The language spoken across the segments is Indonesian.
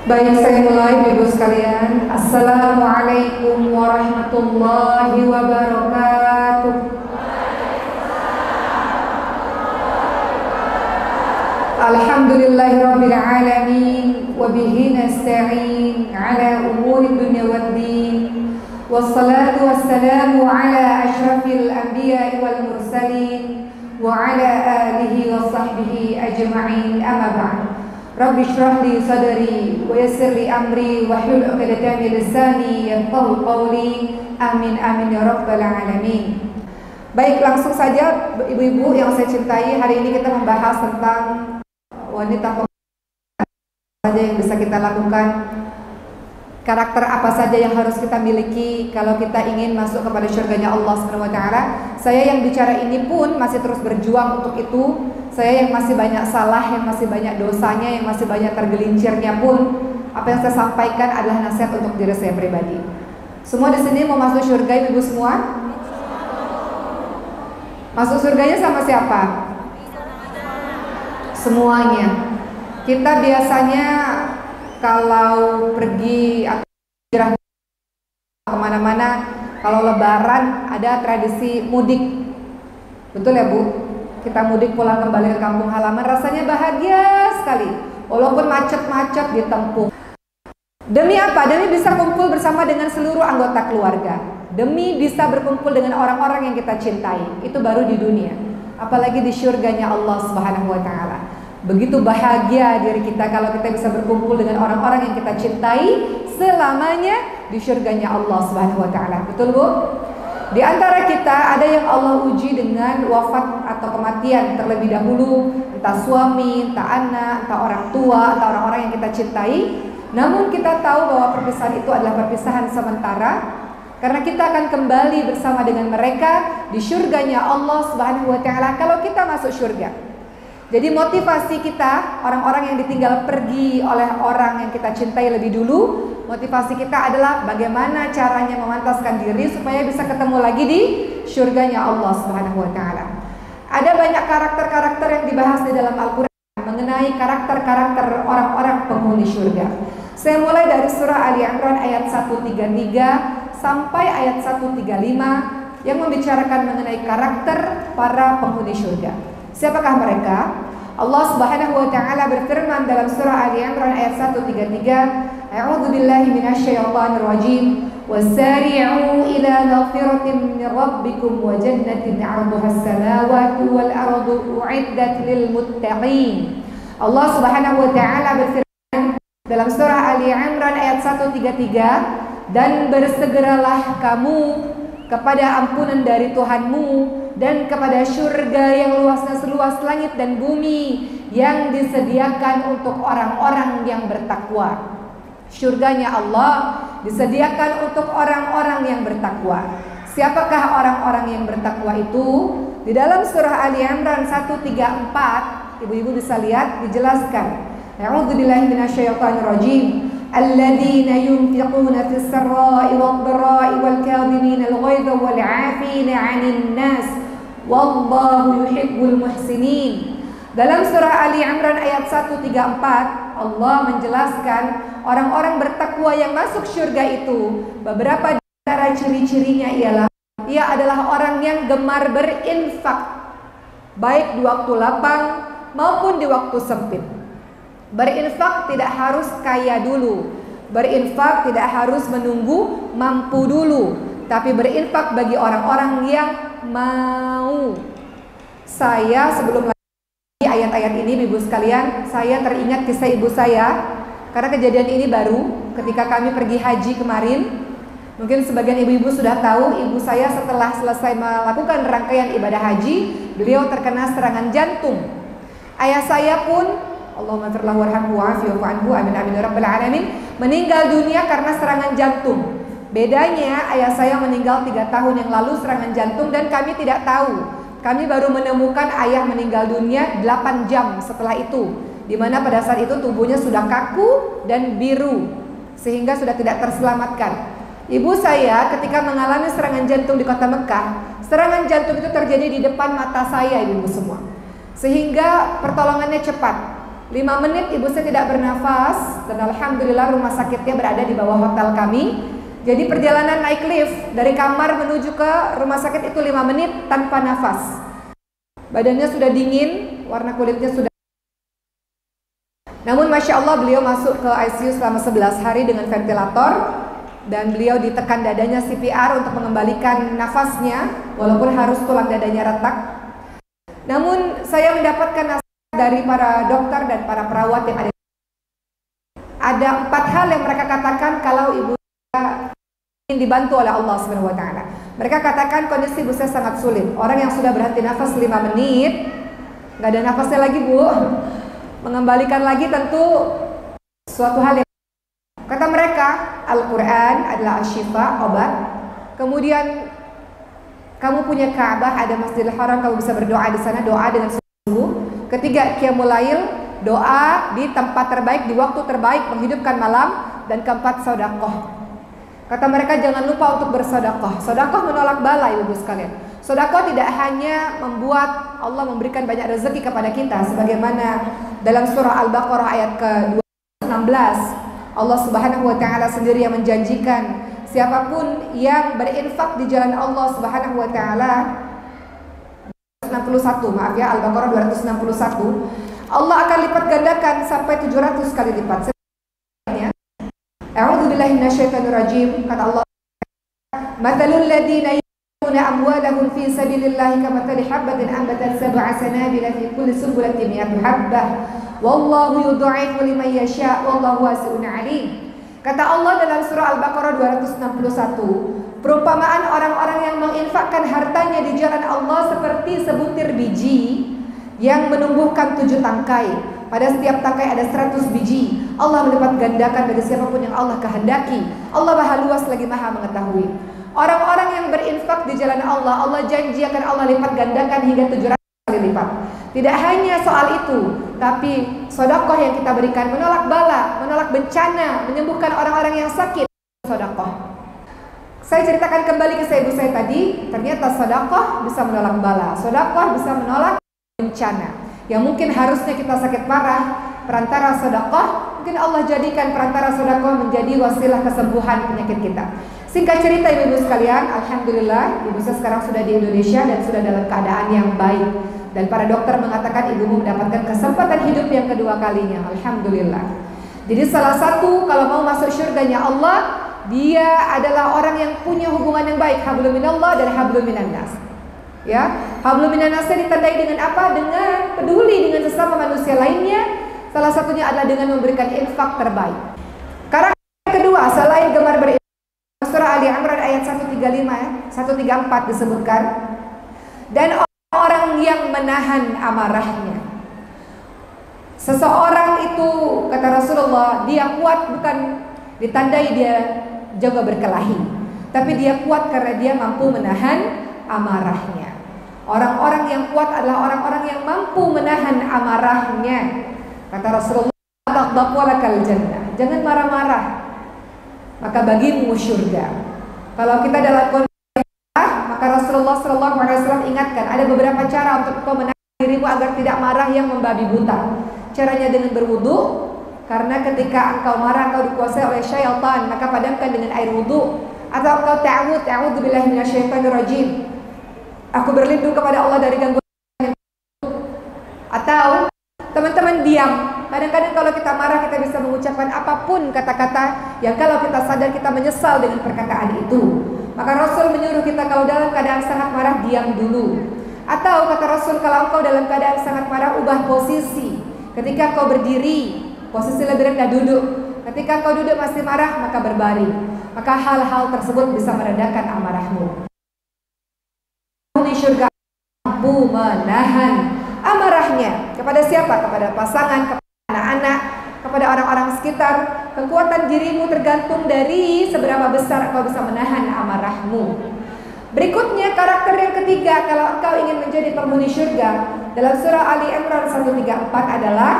Baik, saya mulai Ibu sekalian. Assalamualaikum warahmatullahi wabarakatuh. Alhamdulillahirabbil alamin wa bihi nasta'in ala umuri dunya waddin. Wassalatu wassalamu ala asyrafil anbiya'i wal mursalin wa ala alihi wa sahbihi ajma'in. Amma ba'd. Rabbi shrah li sadri wa yassir li amri wahlul 'uqdatam min lisani yafqahu qawli. Amin amin ya rabbal alamin. Baik, langsung saja ibu-ibu yang saya cintai, hari ini kita membahas tentang wanita saja yang bisa kita lakukan. Karakter apa saja yang harus kita miliki kalau kita ingin masuk kepada surganya Allah Subhanahu wa taala. Saya yang bicara ini pun masih terus berjuang untuk itu. Saya yang masih banyak salah, yang masih banyak dosanya, yang masih banyak tergelincirnya pun, apa yang saya sampaikan adalah nasihat untuk diri saya pribadi. Semua di sini mau masuk surga, ibu semua? Masuk surganya sama siapa? Semuanya. Kita biasanya kalau pergi atau hijrah kemana-mana, kalau lebaran ada tradisi mudik. Betul ya Bu? Kita mudik pulang kembali ke kampung halaman, rasanya bahagia sekali. Walaupun macet-macet ditempuh. Demi apa? Demi bisa kumpul bersama dengan seluruh anggota keluarga. Demi bisa berkumpul dengan orang-orang yang kita cintai. Itu baru di dunia. Apalagi di surganya Allah Subhanahu wa taala. Begitu bahagia diri kita kalau kita bisa berkumpul dengan orang-orang yang kita cintai selamanya di surganya Allah Subhanahu wa taala. Betul Bu? Di antara kita ada yang Allah uji dengan wafat atau kematian terlebih dahulu, entah suami, entah anak, entah orang tua, entah orang-orang yang kita cintai. Namun kita tahu bahwa perpisahan itu adalah perpisahan sementara, karena kita akan kembali bersama dengan mereka di surganya Allah Subhanahu wa taala kalau kita masuk surga. Jadi motivasi kita, orang-orang yang ditinggal pergi oleh orang yang kita cintai lebih dulu, motivasi kita adalah bagaimana caranya memantaskan diri supaya bisa ketemu lagi di surganya Allah Subhanahu wa taala. Ada banyak karakter-karakter yang dibahas di dalam Al-Qur'an mengenai karakter-karakter orang-orang penghuni surga. Saya mulai dari surah Ali Imran ayat 133 sampai ayat 135 yang membicarakan mengenai karakter para penghuni surga. Siapakah mereka? Allah Subhanahu wa taala berfirman dalam surah Ali Imran ayat 133, A'udzu billahi minasyaitonir rajim. Wasari'u ila maghfiratin min rabbikum wa jannatin 'arduha as-samawati wal ardu u'iddat lil muttaqin. Allah Subhanahu wa taala berfirman dalam surah Ali Imran ayat 133, dan bersegeralah kamu kepada ampunan dari Tuhanmu dan kepada surga yang luasnya seluas langit dan bumi yang disediakan untuk orang-orang yang bertakwa. Surganya Allah disediakan untuk orang-orang yang bertakwa. Siapakah orang-orang yang bertakwa itu? Di dalam surah Ali Imran 134, ibu-ibu bisa lihat dijelaskan. A'udzubillahi minasyaitonir rajim. الذين ينفقون في السراء والضراء والكاظمين الغيظ والعافين عن الناس والله يحب المحسنين. Dalam surah Ali Imran ayat 134, Allah menjelaskan orang-orang bertakwa yang masuk surga itu. Beberapa di antara ciri-cirinya ialah ia adalah orang yang gemar berinfak, baik di waktu lapang maupun di waktu sempit. Berinfak tidak harus kaya dulu, berinfak tidak harus menunggu mampu dulu, tapi berinfak bagi orang-orang yang mau. Saya sebelum lagi ayat-ayat ini ibu sekalian, saya teringat kisah ibu saya, karena kejadian ini baru ketika kami pergi haji kemarin. Mungkin sebagian ibu-ibu sudah tahu, ibu saya setelah selesai melakukan rangkaian ibadah haji, beliau terkena serangan jantung. Ayah saya pun, Allahumma firlahu warhamhu wa'afihu wa'anhu, amin amin ya rabbal alamin, meninggal dunia karena serangan jantung. Bedanya ayah saya meninggal 3 tahun yang lalu serangan jantung, dan kami tidak tahu. Kami baru menemukan ayah meninggal dunia 8 jam setelah itu, dimana pada saat itu tubuhnya sudah kaku dan biru sehingga sudah tidak terselamatkan. Ibu saya ketika mengalami serangan jantung di kota Mekah, serangan jantung itu terjadi di depan mata saya ibu semua, sehingga pertolongannya cepat. 5 menit ibu saya tidak bernafas, dan alhamdulillah rumah sakitnya berada di bawah hotel kami. Jadi perjalanan naik lift dari kamar menuju ke rumah sakit itu 5 menit tanpa nafas. Badannya sudah dingin, warna kulitnya sudah. Namun Masya Allah beliau masuk ke ICU selama 11 hari dengan ventilator, dan beliau ditekan dadanya CPR untuk mengembalikan nafasnya walaupun harus tulang dadanya retak. Namun saya mendapatkan nasihat dari para dokter dan para perawat yang ada. Ada 4 hal yang mereka katakan kalau ibu ingin dibantu oleh Allah Subhanahu wa taala. Mereka katakan kondisi ibu saya sangat sulit. Orang yang sudah berhenti nafas 5 menit, nggak ada nafasnya lagi bu, mengembalikan lagi tentu suatu hal yang, kata mereka, Al-Quran adalah asyifa, obat. Kemudian kamu punya Ka'bah, ada Masjidil Haram, kamu bisa berdoa di sana, doa dengan sungguh. Ketiga, Qiyamul Lail, doa di tempat terbaik, di waktu terbaik, menghidupkan malam. Dan keempat, sedekah. Kata mereka jangan lupa untuk bersedekah. Sedekah menolak bala ibu sekalian. Sedekah tidak hanya membuat Allah memberikan banyak rezeki kepada kita, sebagaimana dalam surah Al-Baqarah ayat ke-216 Allah Subhanahu wa taala sendiri yang menjanjikan siapapun yang berinfak di jalan Allah Subhanahu wa taala, 61 maaf ya, Al-Baqarah 261, Allah akan lipat gandakan sampai 700 kali lipat. A'udzubillahi minasyaitonir rajim. Kata Allah, "Matsalul ladzina yunfiquna amwalahum fi sabilillahi kamatsali habatin anbatat sab'a sanabila fi kulli sunbulatin mi'atu habbah wallahu yudha'ifu liman yasha' wallahu wasi'un 'alim." Kata Allah dalam surah Al-Baqarah 261, perumpamaan orang-orang yang menginfakkan hartanya di jalan Allah seperti sebutir biji yang menumbuhkan 7 tangkai. Pada setiap tangkai ada 100 biji. Allah melipat gandakan bagi siapapun yang Allah kehendaki. Allah Maha luas lagi Maha mengetahui. Orang-orang yang berinfak di jalan Allah, Allah janji akan Allah lipat gandakan hingga 700 kali lipat. Tidak hanya soal itu, tapi sedekah yang kita berikan menolak bala, menolak bencana, menyembuhkan orang-orang yang sakit. Sedekah. Saya ceritakan kembali ke ibu saya tadi, ternyata sedekah bisa menolak bala, sedekah bisa menolak bencana. Yang mungkin harusnya kita sakit parah, perantara sedekah, mungkin Allah jadikan perantara sedekah menjadi wasilah kesembuhan penyakit kita. Singkat cerita ibu-ibu sekalian, alhamdulillah ibu saya sekarang sudah di Indonesia dan sudah dalam keadaan yang baik. Dan para dokter mengatakan ibumu mendapatkan kesempatan hidup yang kedua kalinya, alhamdulillah. Jadi salah satu kalau mau masuk syurganya Allah, dia adalah orang yang punya hubungan yang baik, hablum minallah dan hablum minan nas. Ya, hablum minan nas ditandai dengan apa? Dengan peduli dengan sesama manusia lainnya. Salah satunya adalah dengan memberikan infak terbaik. Karakter kedua selain gemar berinfak, surah Ali Imran ayat 135, 134 disebutkan, dan orang yang menahan amarahnya. Seseorang itu, kata Rasulullah, dia kuat bukan ditandai dia jaga berkelahi, tapi dia kuat karena dia mampu menahan amarahnya. Orang-orang yang kuat adalah orang-orang yang mampu menahan amarahnya. Kata Rasulullah, "Taqdaqwalakal jannah." Jangan marah-marah, maka bagimu syurga. Kalau kita dalam kondisi marah, maka Rasulullah SAW ingatkan ada beberapa cara untuk kau menahan dirimu agar tidak marah yang membabi buta. Caranya dengan berwudu, karena ketika engkau marah engkau dikuasai oleh syaitan, maka padamkan dengan air wudu. Atau engkau ta'awudz, a'udzubillahi minasyaitonir rajim. Aku berlindung kepada Allah dari gangguan. Atau teman-teman diam. Kadang-kadang kalau kita marah kita bisa mengucapkan apapun kata-kata yang kalau kita sadar kita menyesal dengan perkataan itu. Maka Rasul menyuruh kita kalau dalam keadaan sangat marah diam dulu. Atau kata Rasul kalau engkau dalam keadaan sangat marah ubah posisi. Ketika engkau berdiri, posisi lebih rendah duduk. Ketika engkau duduk masih marah maka berbaring. Maka hal-hal tersebut bisa meredakan amarahmu. Di surga mampu menahan amarahnya. Kepada siapa? Kepada pasangan, kepada anak-anak, kepada orang-orang sekitar. Kekuatan dirimu tergantung dari seberapa besar engkau bisa menahan amarahmu. Berikutnya karakter yang ketiga kalau engkau ingin menjadi penghuni surga, dalam surah Ali Imran 134 adalah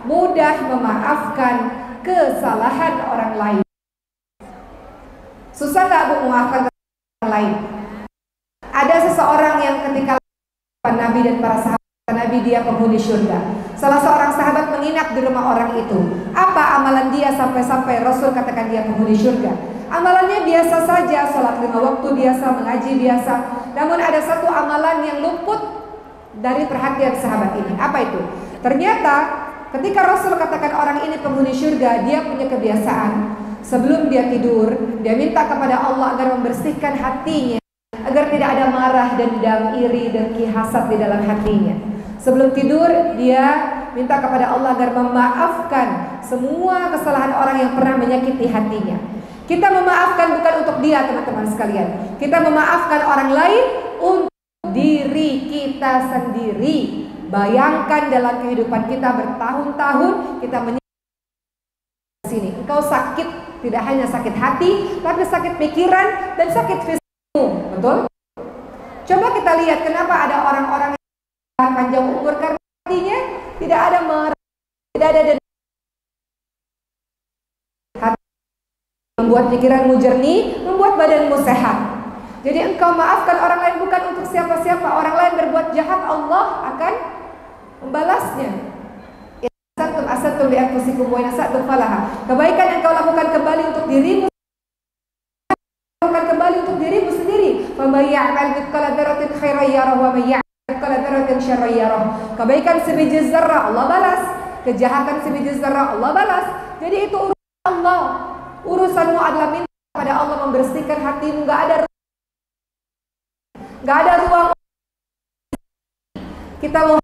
mudah memaafkan kesalahan orang lain. Susah gak bu memaafkan kesalahan orang lain? Ada seseorang yang ketika Nabi dan para sahabat Nabi Nabi dia penghuni surga. Salah seorang sahabat menginap di rumah orang itu. Apa amalan dia sampai-sampai Rasul katakan dia penghuni surga? Amalannya biasa saja, sholat 5 waktu biasa, mengaji biasa. Namun ada satu amalan yang luput dari perhatian sahabat ini. Apa itu? Ternyata ketika Rasul katakan orang ini penghuni surga, dia punya kebiasaan sebelum dia tidur, dia minta kepada Allah agar membersihkan hatinya, agar tidak ada marah, dendam, iri, dengki, hasad di dalam hatinya. Sebelum tidur dia minta kepada Allah agar memaafkan semua kesalahan orang yang pernah menyakiti hatinya. Kita memaafkan bukan untuk dia, teman-teman sekalian. Kita memaafkan orang lain untuk diri kita sendiri. Bayangkan dalam kehidupan kita bertahun-tahun kita sini. Engkau sakit, tidak hanya sakit hati, tapi sakit pikiran dan sakit fisikmu, betul? Coba kita lihat kenapa ada orang-orang yang panjang umur karena hatinya tidak ada marah, tidak ada dendam. Hati membuat pikiranmu jernih, membuat badanmu sehat. Jadi engkau maafkan orang lain bukan untuk siapa-siapa. Orang lain berbuat jahat, Allah akan membalasnya. Kebaikan yang kau lakukan kembali untuk dirimu, lakukan kembali untuk dirimu sendiri. Kebaikan sebiji zarrah Allah balas, kejahatan sebiji zarrah Allah balas. Jadi itu urusan Allah. Urusanmu adalah minta kepada Allah membersihkan hatimu. Gak ada ruang kita mau,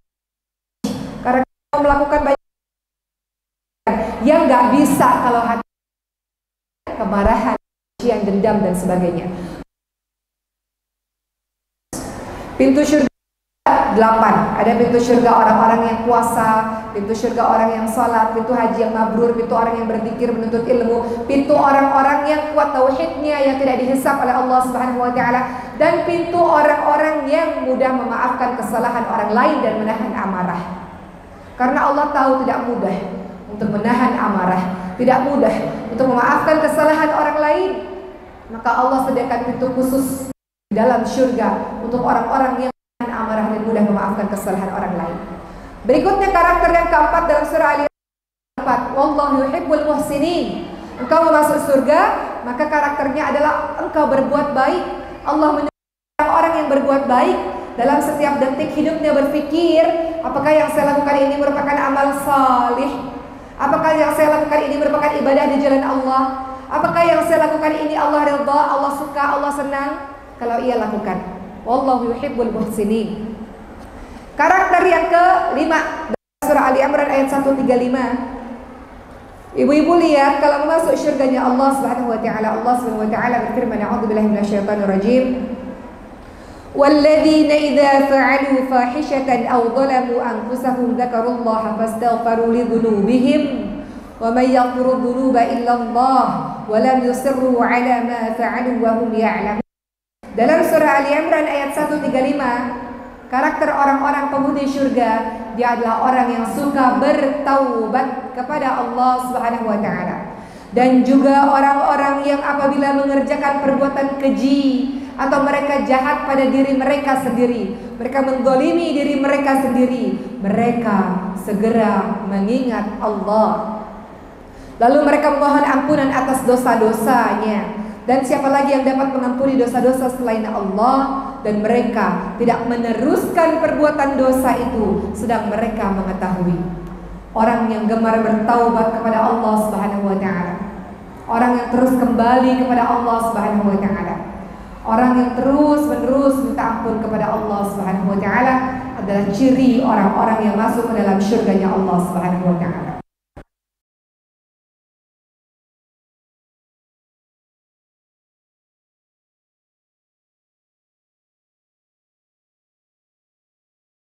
karena kita melakukan banyak yang gak bisa kalau hati kemarahan, kebencian, dendam dan sebagainya. Pintu surga 8. Ada pintu surga orang-orang yang puasa, pintu surga orang yang salat, pintu haji yang mabrur, pintu orang yang berzikir menuntut ilmu, pintu orang-orang yang kuat tauhidnya yang tidak dihisab oleh Allah Subhanahu wa taala, dan pintu orang-orang yang mudah memaafkan kesalahan orang lain dan menahan amarah. Karena Allah tahu tidak mudah untuk menahan amarah, tidak mudah untuk memaafkan kesalahan orang lain, maka Allah sediakan pintu khusus di dalam surga untuk orang-orang yang menahan amarah dan mudah memaafkan kesalahan orang lain. Berikutnya karakter yang keempat dalam surah Al-Imran 4, wallahu yuhibbul muhsinin. Engkau mau masuk surga, maka karakternya adalah engkau berbuat baik. Allah menyukai orang-orang yang berbuat baik. Dalam setiap detik hidupnya berpikir, apakah yang saya lakukan ini merupakan amal salih? Apakah yang saya lakukan ini merupakan ibadah di jalan Allah? Apakah yang saya lakukan ini Allah ridha, Allah suka, Allah senang? Kalau ia lakukan, wallahu yuhibbul muhsinin. Karakter yang kelima dalam surah Ali Imran ayat 135. Ibu-ibu lihat, kalau masuk syurganya Allah Subhanahu wa taala, Allah Subhanahu wa taala berfirman, a'udzubillahi minasyaitonir rajim. وَالَّذِينَ إِذَا فَعَلُوا فَاحِشَةً أَوْ ظَلَمُوا أَنفُسَهُمْ ذَكَرُوا اللَّهَ فَاسْتَغْفَرُوا لِذُنُوبِهِمْ وَمَنْ يَغْفِرُ الذُّنُوبَ إِلَّا اللَّهُ وَلَمْ يُصِرُّوا عَلَى مَا فَعَلُوا وَهُمْ يَعْلَمُونَ. Dalam surah Ali Imran ayat 135, karakter orang-orang penghuni surga, dia adalah orang yang suka bertaubat kepada Allah Subhanahu wa taala. Dan juga orang-orang yang apabila mengerjakan perbuatan keji atau mereka jahat pada diri mereka sendiri, mereka menzalimi diri mereka sendiri, mereka segera mengingat Allah, lalu mereka memohon ampunan atas dosa-dosanya. Dan siapa lagi yang dapat mengampuni dosa-dosa selain Allah? Dan mereka tidak meneruskan perbuatan dosa itu sedang mereka mengetahui. Orang yang gemar bertaubat kepada Allah Subhanahu wa taala, orang yang terus kembali kepada Allah Subhanahu wa taala, orang yang terus-menerus minta ampun kepada Allah Subhanahu wa taala adalah ciri orang-orang yang masuk ke dalam syurganya Allah Subhanahu wa taala.